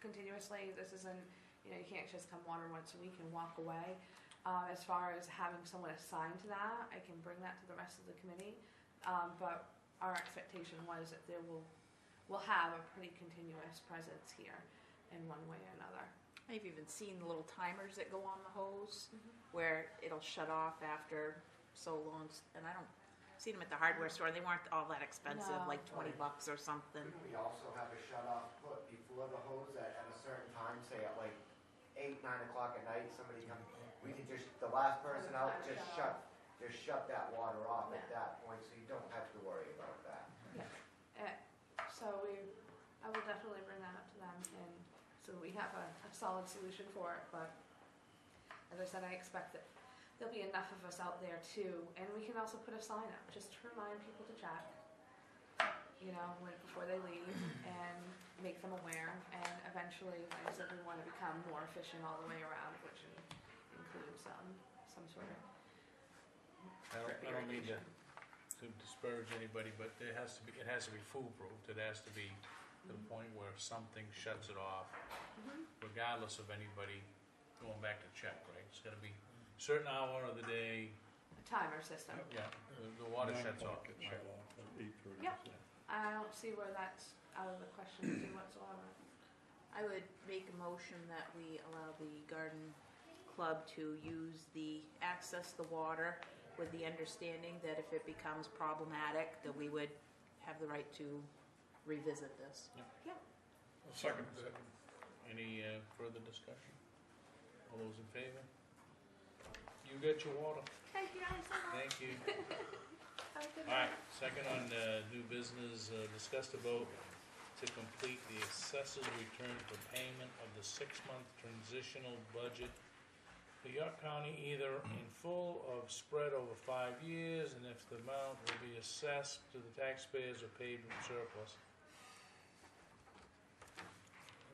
continuously. This isn't, you know, you can't just come water once a week and walk away. As far as having someone assigned to that, I can bring that to the rest of the committee. But our expectation was that we'll have a pretty continuous presence here in one way or another. I've even seen the little timers that go on the hose where it'll shut off after so long, and I don't see them at the hardware store. They weren't all that expensive, No. like $20 or something. We also have a shut-off put before the hose at a certain time, say at like 8, 9 o'clock at night, somebody comes, we can just, the last person out, just shut that water off at that point, so you don't have to worry about that. So I will definitely bring that up to them, and so we have a solid solution for it. But as I said, I expect that there'll be enough of us out there too, and we can also put a sign up just to remind people to check, you know, before they leave, and make them aware. And eventually, like I said, we want to become more efficient all the way around, which includes some sort of. I don't mean to disparage anybody, but it has to be foolproof. It has to be to the point where something shuts it off, regardless of anybody going back to check, right? It's gotta be a certain hour of the day, A timer system. yeah, the water 9 shuts off. o'clock it shut off at 8:30. Yep. I don't see where that's out of the question whatsoever. I would make a motion that we allow the garden club to use access the water with the understanding that if it becomes problematic, that we would have the right to revisit this. Second. Any further discussion? All those in favor? You get your water. Thank you guys so much. Thank you. Have a good All right, night. second on new business, discuss the vote to complete the assessor's return for payment of the 6-month transitional budget for York County, either in full or spread over 5 years, and if the amount will be assessed to the taxpayers or paid from surplus.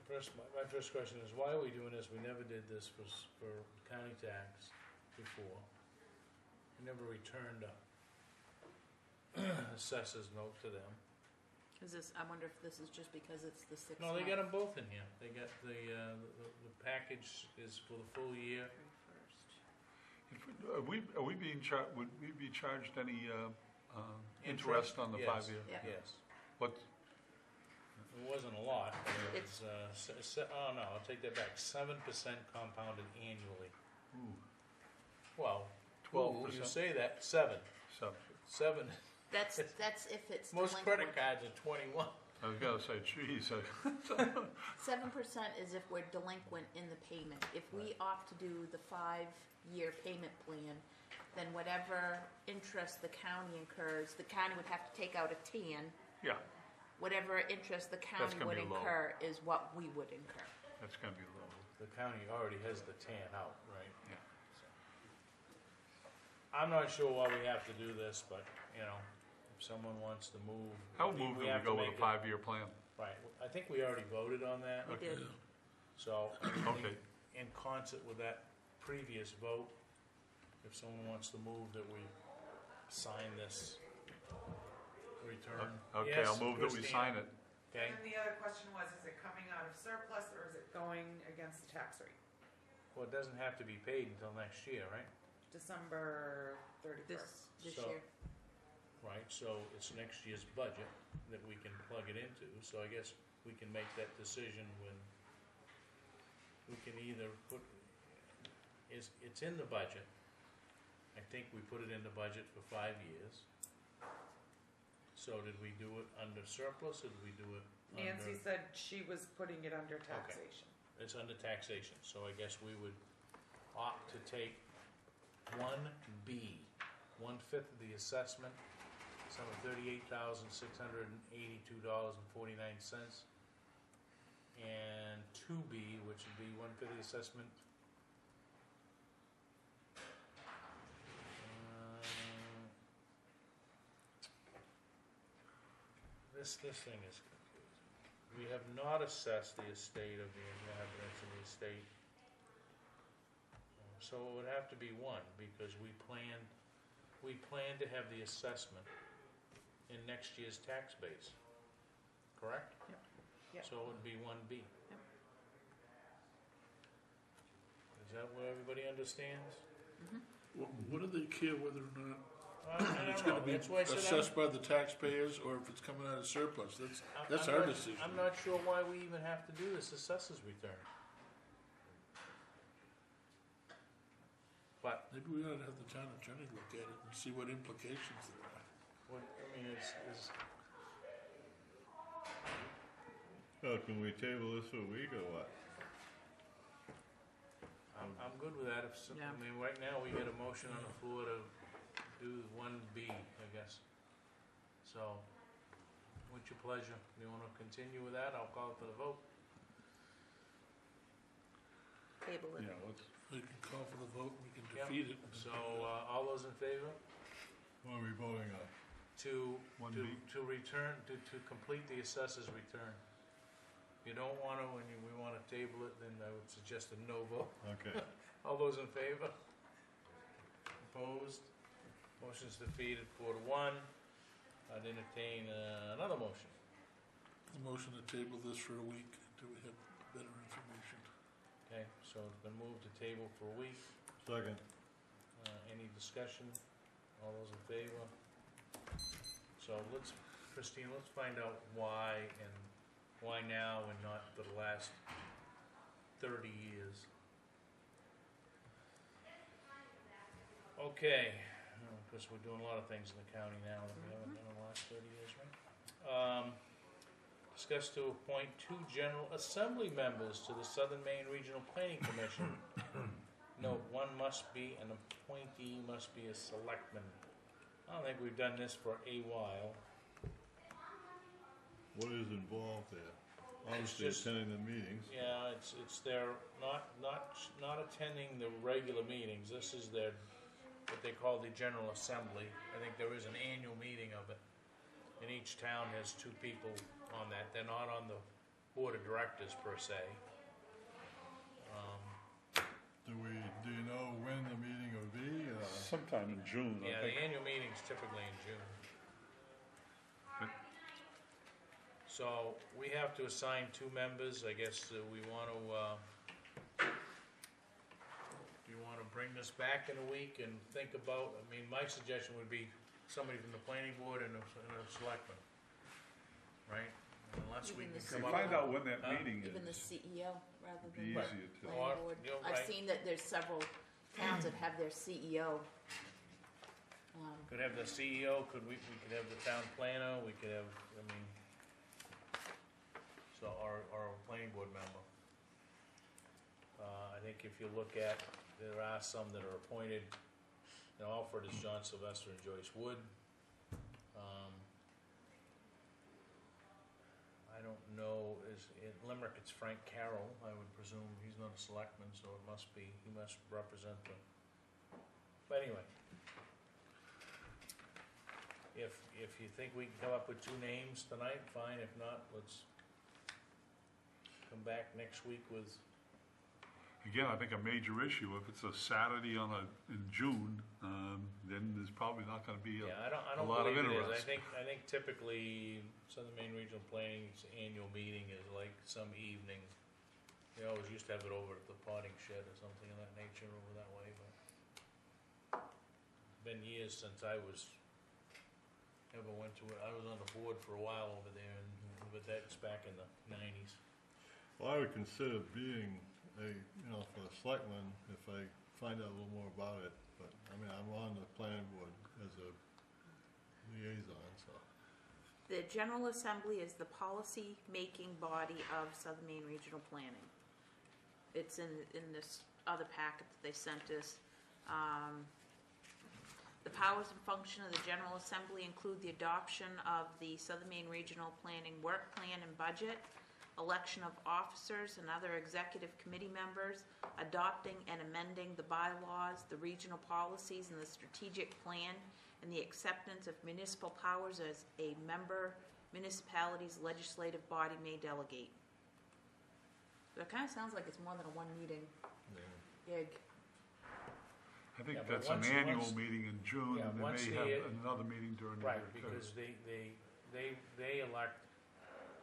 My first question is, why are we doing this? We never did this for county tax before. We never returned a assessor's note to them. I wonder if this is just because it's the 6 No, they got them both in here. They got the package is for the full year. Would we be charged any interest on the 5-year? Yeah. Yes. What, It wasn't a lot. But it It's- was, oh no, I'll take that back. 7% compounded annually. ooh, Well, 12%? you say that, 7. 7. That's if it's Most credit delinquent. cards are 21. I was gonna say, geez, 7% is if we're delinquent in the payment. If we opt to do the 5-year payment plan, then whatever interest the county incurs, the county would have to take out a 10. yeah, Whatever interest the county gonna would be low. incur is what we would incur. that's gonna be low. The county already has the 10 out, right? Yeah. I'm not sure why we have to do this, but, you know, if someone wants to move. How move we that have we to go with make a 5-year plan? Right, I think we already voted on that. We did. So, I think Okay. in concert with that previous vote, if someone wants to move that we sign this return. Okay, Yes, I'll move that we Christine. sign it. Okay, And then the other question was, is it coming out of surplus or is it going against the tax rate? well, it doesn't have to be paid until next year, right? December 31st. This So- year. Right, so it's next year's budget that we can plug it into, so I guess we can make that decision when we can either put, it's in the budget. I think we put it in the budget for 5 years. So did we do it under surplus, or did we do it Nancy under? said she was putting it under taxation. It's under taxation, so I guess we would opt to take 1B, 1/5 of the assessment, sum of $38,682.49, and 2B, which would be 1/5 of the assessment. This thing is confusing. We have not assessed the estate of the inhabitants of the estate. So it would have to be 1, because we plan to have the assessment in next year's tax base, correct? Yep. Yep. So it would be 1B. Yep. Is that what everybody understands? What do they care whether or not I it's don't know, gonna be that's why I said assessed by the taxpayers or if it's coming out of surplus? That's I'm our not- decision. I'm not sure why we even have to do this assessor's return. But, Maybe we ought to have the town attorney look at it and see what implications there are. what, I mean, it's, So can we table this for a week or what? I'm good with that, if, Yeah. I mean, right now, we get a motion on the floor to do 1B, I guess. So, what's your pleasure? You wanna continue with that? I'll call for the vote. Table it. Yeah, let's, We can call for the vote, we can Yep. defeat it. So, all those in favor? what are we voting on? To 1B. return, to complete the assessor's return. If you don't wanna, we wanna table it, then I would suggest a no vote. Okay. All those in favor? Opposed? Motion's defeated 4-1. I'd entertain another motion. The motion to table this for a week until we have better information. Okay, so it's been moved to table for a week. Second. Any discussion? All those in favor? So Christine, let's find out why now and not for the last 30 years. Okay, because we're doing a lot of things in the county now that we haven't done in the last 30 years, right? Discuss to appoint 2 General Assembly members to the Southern Maine Regional Planning Commission. Note, one must be, an appointee must be a selectman. I don't think we've done this for a while. What is involved there? Obviously just- attending the meetings. Yeah, it's their, not attending the regular meetings. This is their, what they call the General Assembly. I think there is an annual meeting of it. And each town has 2 people on that. They're not on the board of directors per se. Do you know when the meeting will be? Sometime in June, Yeah, I the think. annual meeting's typically in June. But- So we have to assign 2 members. I guess we want to, do you want to bring this back in a week and think about, I mean, my suggestion would be somebody from the planning board and a selectman, right? Unless we Even can the come Hey, up. find out when that Huh? meeting Even the is. CEO rather Be than easier to. Or- planning board. you're I've right. seen that there's several towns that have their CEO. Could have the CEO, we could have the town planner, we could have, I mean, so, or a planning board member. I think if you look at, there are some that are appointed, you know, Alfred is John Sylvester and Joyce Wood. I don't know, in Limerick, it's Frank Carroll, I would presume, he's not a selectman, so it must be, he must represent the, but anyway. If you think we can come up with 2 names tonight, fine, if not, let's come back next week with, Again, I think a major issue, if it's a Saturday in June, then there's probably not gonna be yeah, I don't lot of believe it is. interest. I think typically Southern Maine Regional Planning's annual meeting is like some evening. They always used to have it over at the potting shed or something of that nature over that way, but it's been years since I ever went to it. I was on the board for a while over there, but that's back in the 90s. Well, I would consider being for the selectmen if I find out a little more about it. But, I mean, I'm on the planning board as a liaison, so. The General Assembly is the policy-making body of Southern Maine Regional Planning. It's in this other packet that they sent us. The powers and function of the General Assembly include the adoption of the Southern Maine Regional Planning Work Plan and Budget, election of officers and other executive committee members, adopting and amending the bylaws, the regional policies, and the strategic plan, and the acceptance of municipal powers as a member municipality's legislative body may delegate. So it kind of sounds like it's more than a one-meeting gig. I think Yeah, but that's an once- annual once- meeting in June, yeah, and they once may the- have another meeting during the year. Right, because they elect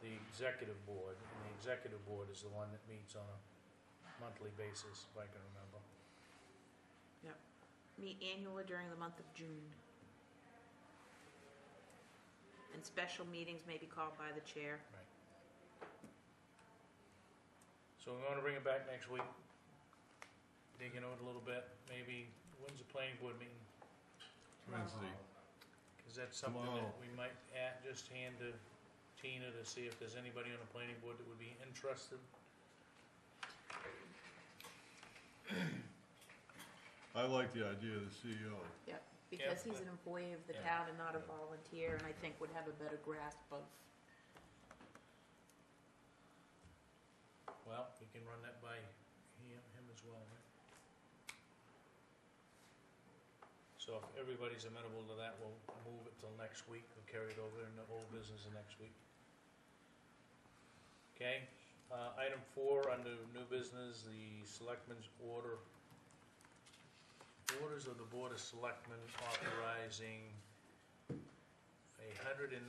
the executive board, and the executive board is the one that meets on a monthly basis, if I can remember. Meet annually during the month of June. And special meetings may be called by the chair. So we want to bring it back next week, dig into it a little bit, maybe, when's the planning board meeting? Wednesday. Is that something that Tomorrow. we might just hand to Tina to see if there's anybody on the planning board that would be interested? I like the idea of the CEO. Yep, because Yeah, he's an employee of the yeah, town and not a yeah. volunteer, and I think would have a better grasp of, Well, we can run that by him as well, right? So if everybody's amenable to that, we'll move it till next week, we'll carry it over in the old business of next week. Okay, item 4, under new business, the selectmen's orders of the Board of Selectmen authorizing $199,101.29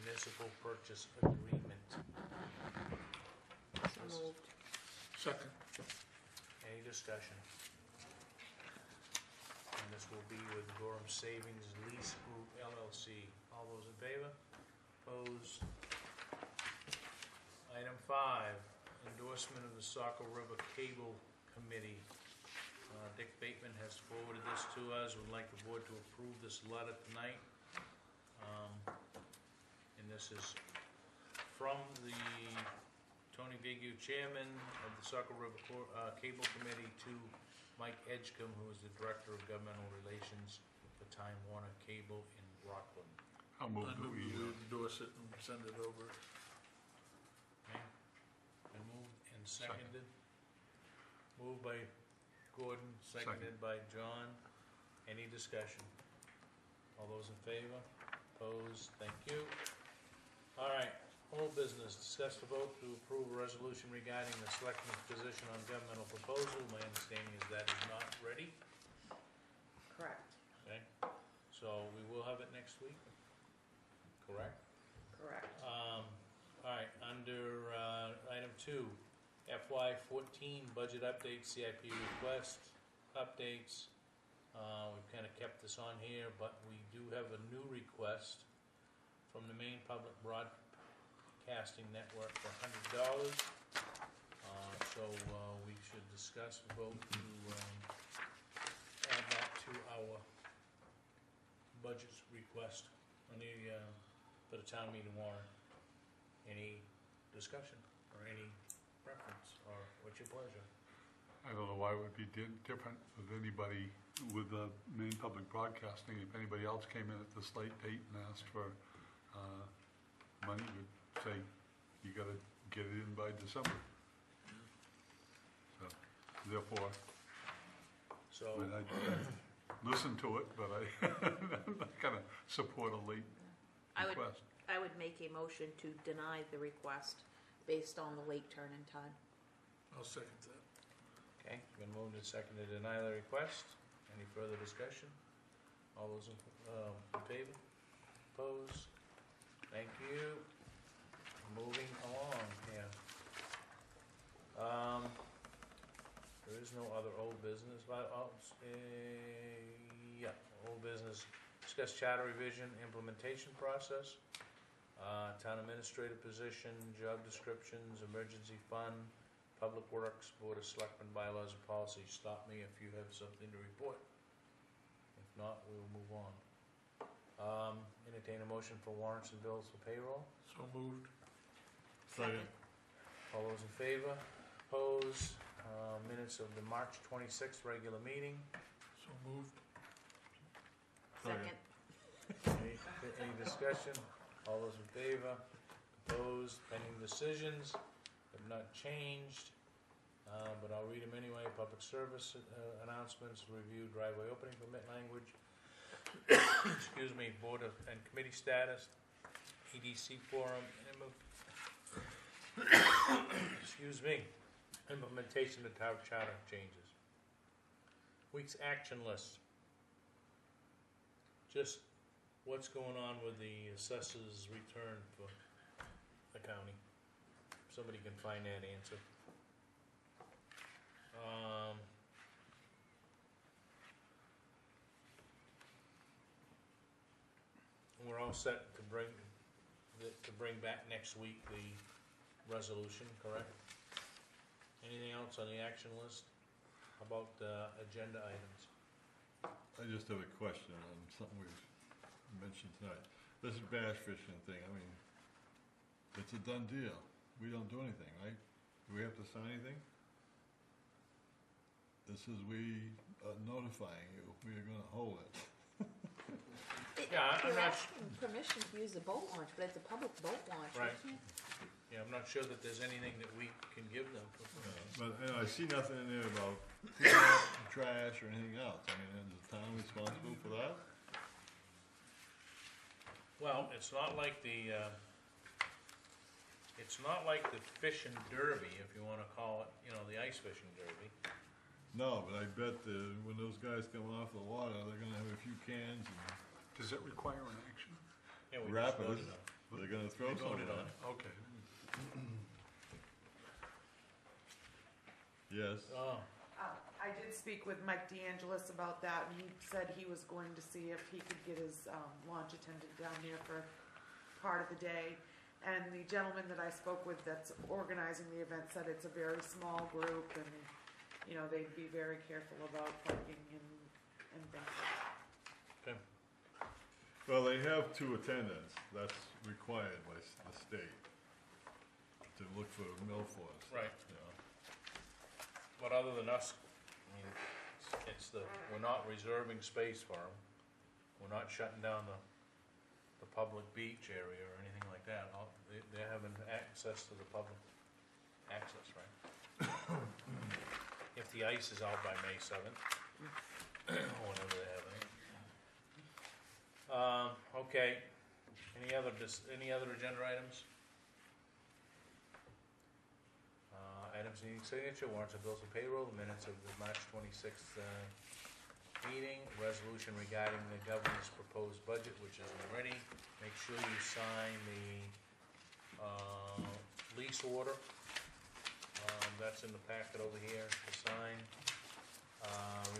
municipal purchase agreement. so moved. Second. Any discussion? And this will be with Gorham Savings Lease Group LLC. All those in favor? Opposed? Item 5, endorsement of the Saco River Cable Committee. Dick Bateman has forwarded this to us. Would like the board to approve this letter tonight. And this is from the Tony Vigu, chairman of the Saco River Cable Committee, to Mike Edgecombe, who is the Director of Governmental Relations for Time Warner Cable in Rockland. I'll move I that move we, we endorse it and send it over. Okay? Been moved and seconded. Moved by Gordon, seconded by John. Any discussion? All those in favor? Opposed? Thank you. All right, old business, discuss the vote to approve a resolution regarding the selectmen's position on governmental proposal. My understanding is that is not ready, Correct, okay? So we will have it next week, correct? correct. All right, under item 2, FY14 budget update, CIP request updates. We've kind of kept this on here, but we do have a new request from the Maine Public Broadcasting Network for $100. So we should discuss, vote to add that to our budget request on the, for the town meeting warrant. Any discussion or any preference, or what's your pleasure? I don't know why it would be different with anybody with the Maine Public Broadcasting. If anybody else came in at this late date and asked for money, we'd say, you gotta get it in by December. So, therefore, So, I mean, I listen to it, but I'm not gonna support a late I would, request. I would make a motion to deny the request based on the late turn-in time. I'll second that. okay, been moved and seconded to deny the request. Any further discussion? All those in favor? Opposed? Thank you. Moving along here. There is no other old business, but, yeah, old business. Discuss charter revision implementation process, town administrator position, job descriptions, emergency fund, public works, board of selectmen bylaws and policies. Stop me if you have something to report. If not, we will move on. Entertain a motion for warrants and bills for payroll. So moved. Second. All those in favor? Opposed? Minutes of the March 26th regular meeting. So moved. Second. Any discussion? All those in favor? Opposed? Pending decisions have not changed, but I'll read them anyway. Public service announcements, review driveway opening permit language. Excuse me, board and committee status, EDC forum, excuse me, implementation of town charter changes. Week's action list. Just what's going on with the assessors' return for the county. Somebody can find that answer. We're all set to bring back next week the resolution, correct? Anything else on the action list? How about agenda items? I just have a question on something we've mentioned tonight. This bass fishing thing, I mean, it's a done deal. We don't do anything, right? Do we have to sign anything? This is, we are notifying you, we are gonna hold it. Yeah, I'm You're not, asking permission to use the boat launch, but it's a public boat launch. Right. We can't- yeah, I'm not sure that there's anything that we can give them. But I see nothing in there about cleaning up trash or anything else. I mean, is the town responsible for that? Well, it's not like the fishing derby, if you wanna call it, you know, the ice fishing derby. No, but I bet when those guys come off the water, they're gonna have a few cans and Does it require an action? Yeah, we just wrappers. voted on it. They're gonna throw We something. voted on it. Okay. Yes. Oh, I did speak with Mike DeAngelis about that, and he said he was going to see if he could get his launch attendant down there for part of the day. And the gentleman that I spoke with that's organizing the event said it's a very small group, and, you know, they'd be very careful about parking and things like that. okay. Well, they have 2 attendants. That's required by the state to look for milfoils. Right. You know. But other than us, I mean, we're not reserving space for them. We're not shutting down the public beach area or anything like that. They're having access to the public access, right? If the ice is out by May 7th, or whenever they have it. Okay, any other agenda items? Items needing signature, warrants and bills of payroll, the minutes of the March 26th meeting, resolution regarding the governor's proposed budget, which is ready. Make sure you sign the lease order. That's in the packet over here to sign.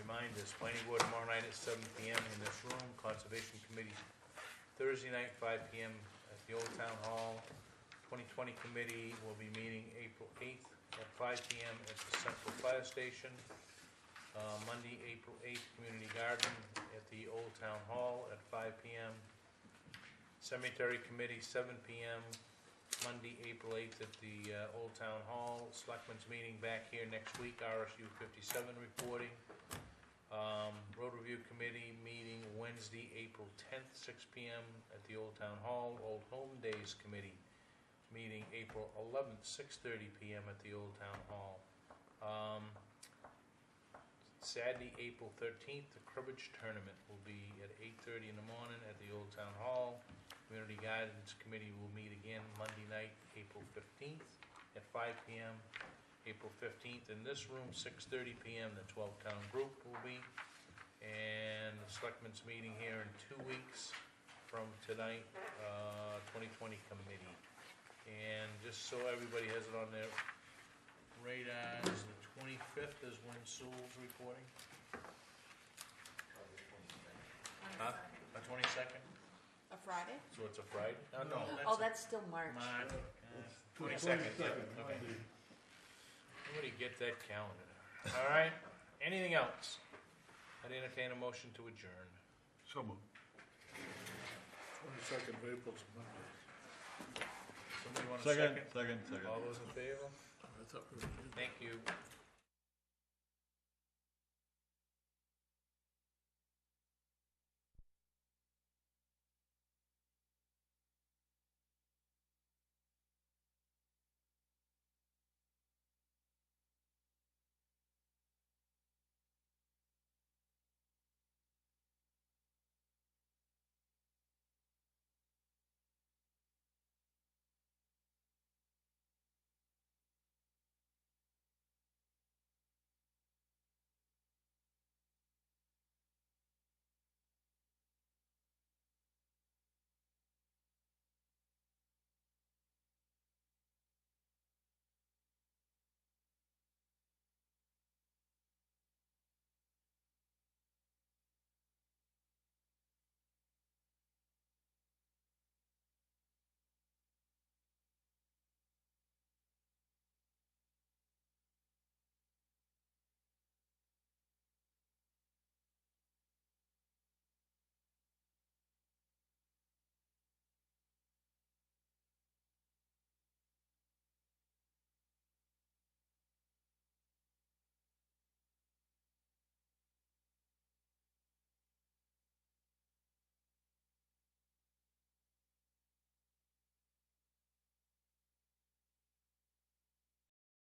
Reminders, planning board tomorrow night at 7 p.m. in this room. Conservation committee Thursday night, 5 p.m. at the Old Town Hall. 2020 committee will be meeting April 8th at 5 p.m. at the Central Fire Station. Monday, April 8th, Community Garden at the Old Town Hall at 5 p.m. Cemetery Committee, 7 p.m. Monday, April 8th at the Old Town Hall. Selectmen's meeting back here next week, RSU 57 reporting. Road Review Committee meeting Wednesday, April 10th, 6 p.m. at the Old Town Hall. Old Home Days Committee meeting April 11th, 6:30 p.m. at the Old Town Hall. Saturday, April 13th, the cribbage tournament will be at 8:30 in the morning at the Old Town Hall. Community Guidance Committee will meet again Monday night, April 15th at 5 p.m. April 15th in this room, 6:30 p.m. the 12-town group will be. And the Selectmen's meeting here in 2 weeks from tonight, 2020 committee. And just so everybody has it on their radars, the 25th is when Sewell's reporting. Huh? The 22nd? A Friday? So it's a Friday? No, Oh, that's still March. March. 22nd. Okay. Somebody get that calendar. All right. Anything else? I'd entertain a motion to adjourn. So moved. 22nd of April's Monday. Somebody want a Second, second? second. All those in favor? I thought we were. Thank you.